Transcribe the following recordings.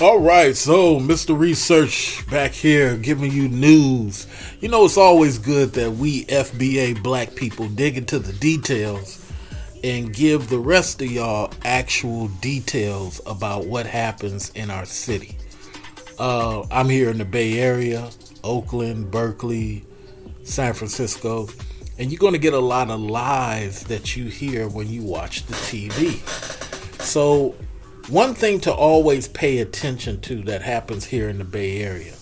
All right, so Mr. Research back here giving you news. You know, it's always good that we FBA black people dig into the details and give the rest of y'all actual details about what happens in our city. I'm here in the Bay Area, Oakland, Berkeley, San Francisco, and you're going to get a lot of lies that you hear when you watch the TV. So, one thing to always pay attention to that happens here in the Bay Area,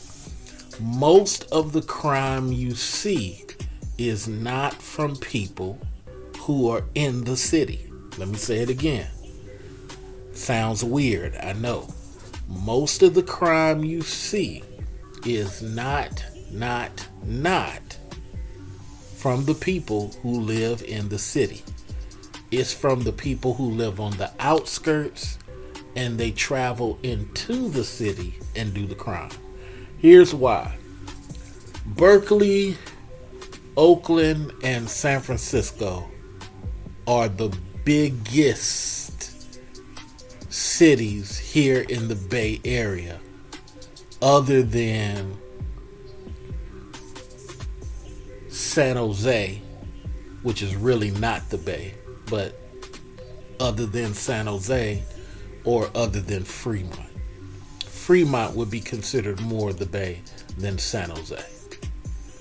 most of the crime you see is not from people who are in the city. Let me say it again. Sounds weird, I know. Most of the crime you see is not from the people who live in the city. It's from the people who live on the outskirts and they travel into the city and do the crime. Here's why. Berkeley, Oakland, and San Francisco are the biggest cities here in the Bay Area, other than San Jose, which is really not the Bay, but other than San Jose or other than Fremont. Fremont would be considered more the Bay than San Jose.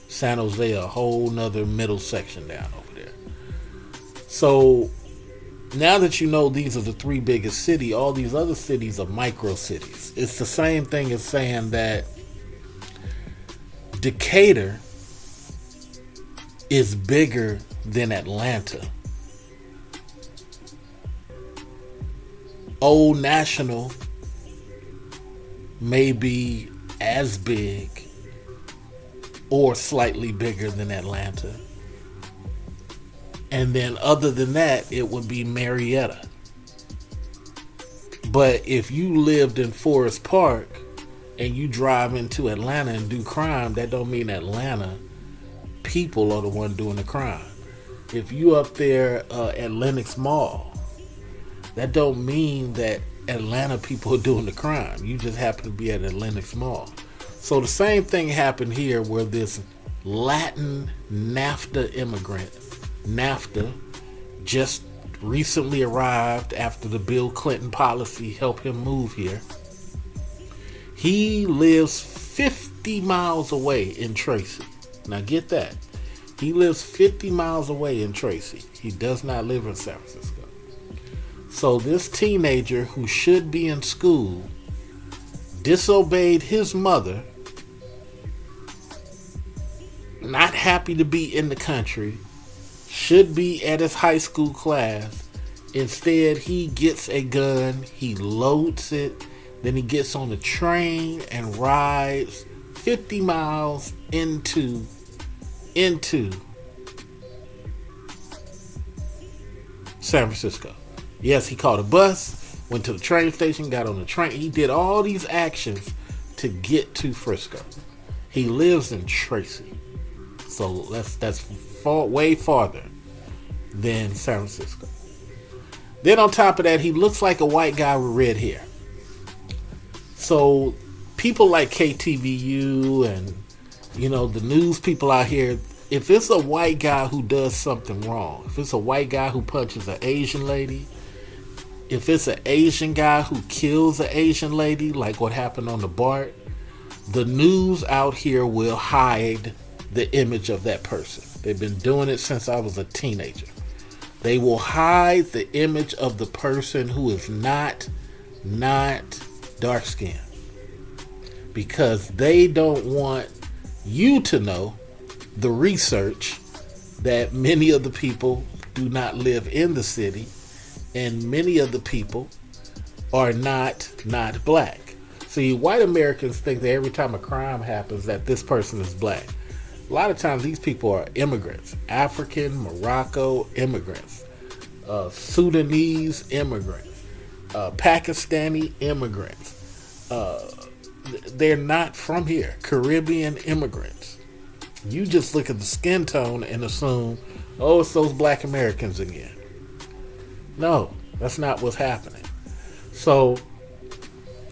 San Jose, a whole nother middle section down over there. So now that you know these are the three biggest cities, all these other cities are micro cities. It's the same thing as saying that Decatur is bigger than Atlanta. Old National may be as big or slightly bigger than Atlanta. And then other than that, it would be Marietta. But if you lived in Forest Park and you drive into Atlanta and do crime, that don't mean Atlanta people are the one doing the crime. If you up there at Lenox Mall, that don't mean that Atlanta people are doing the crime. You just happen to be at a Lenox Mall. So the same thing happened here where this Latin Nafta immigrant, Nafta, just recently arrived after the Bill Clinton policy helped him move here. He lives 50 miles away in Tracy. Now get that. He lives 50 miles away in Tracy. He does not live in San Francisco. So this teenager who should be in school disobeyed his mother, not happy to be in the country, should be at his high school class. Instead, he gets a gun, he loads it, then he gets on the train and rides 50 miles into San Francisco. Yes, he caught a bus, went to the train station, got on the train. He did all these actions to get to Frisco. He lives in Tracy. So that's way farther than San Francisco. Then on top of that, he looks like a white guy with red hair. So people like KTVU and, you know, the news people out here, if it's a white guy who does something wrong, if it's a white guy who punches an Asian lady, if it's an Asian guy who kills an Asian lady, like what happened on the BART, the news out here will hide the image of that person. They've been doing it since I was a teenager. They will hide the image of the person who is not dark skinned, because they don't want you to know the research that many of the people do not live in the city, and many of the people are not black. See, white Americans think that every time a crime happens that this person is black. A lot of times these people are immigrants, African, Morocco immigrants, Sudanese immigrants, Pakistani immigrants. They're not from here. Caribbean immigrants. You just look at the skin tone and assume, oh, it's those black Americans again. No, that's not what's happening. So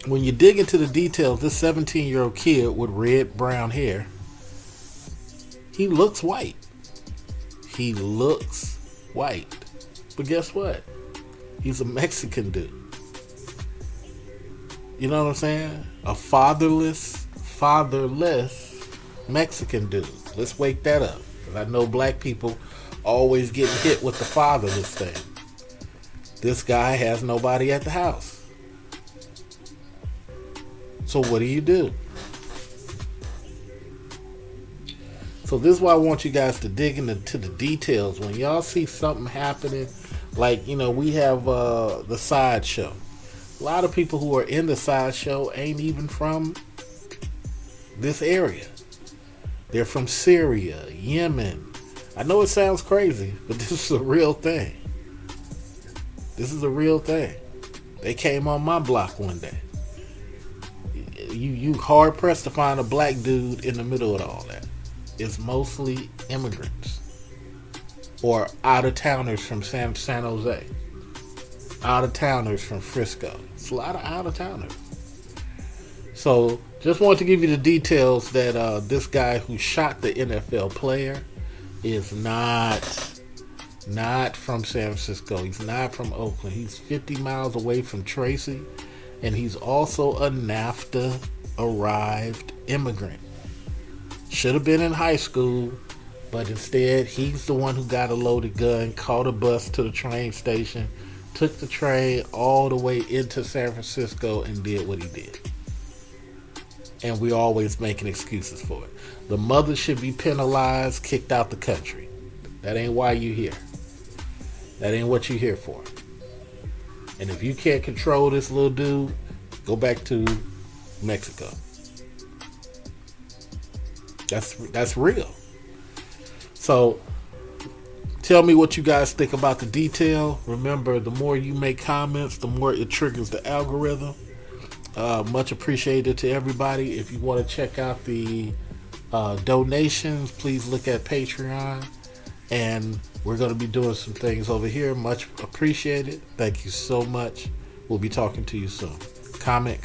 when you dig into the details, this 17-year-old kid with red brown hair, he looks white. He looks white. But guess what? He's a Mexican dude. You know what I'm saying? A fatherless Mexican dude. Let's wake that up. Because I know black people always getting hit with the fatherless thing. This guy has nobody at the house. So what do? So this is why I want you guys to dig into the details. When y'all see something happening, like, we have the sideshow. A lot of people who are in the sideshow ain't even from this area. They're from Syria, Yemen. I know it sounds crazy, but this is a real thing. This is a real thing. They came on my block one day. You hard pressed to find a black dude in the middle of all that. It's mostly immigrants or out of towners from San Jose, out of towners from Frisco. It's a lot of out of towners. So just wanted to give you the details that this guy who shot the NFL player is not from San Francisco. He's not from Oakland. He's 50 miles away from Tracy, and he's also a Nafta arrived immigrant. Should have been in high school, but instead he's the one who got a loaded gun, caught a bus to the train station, took the train all the way into San Francisco and did what he did. And we always making excuses for it. The mother should be penalized, kicked out the country. That ain't why you here. That ain't what you here for. And if you can't control this little dude, go back to Mexico. That's real. So tell me what you guys think about the detail. Remember, the more you make comments, the more it triggers the algorithm. Much appreciated to everybody. If you want to check out the donations, please look at Patreon. And we're going to be doing some things over here. Much appreciated. Thank you so much. We'll be talking to you soon. Comment.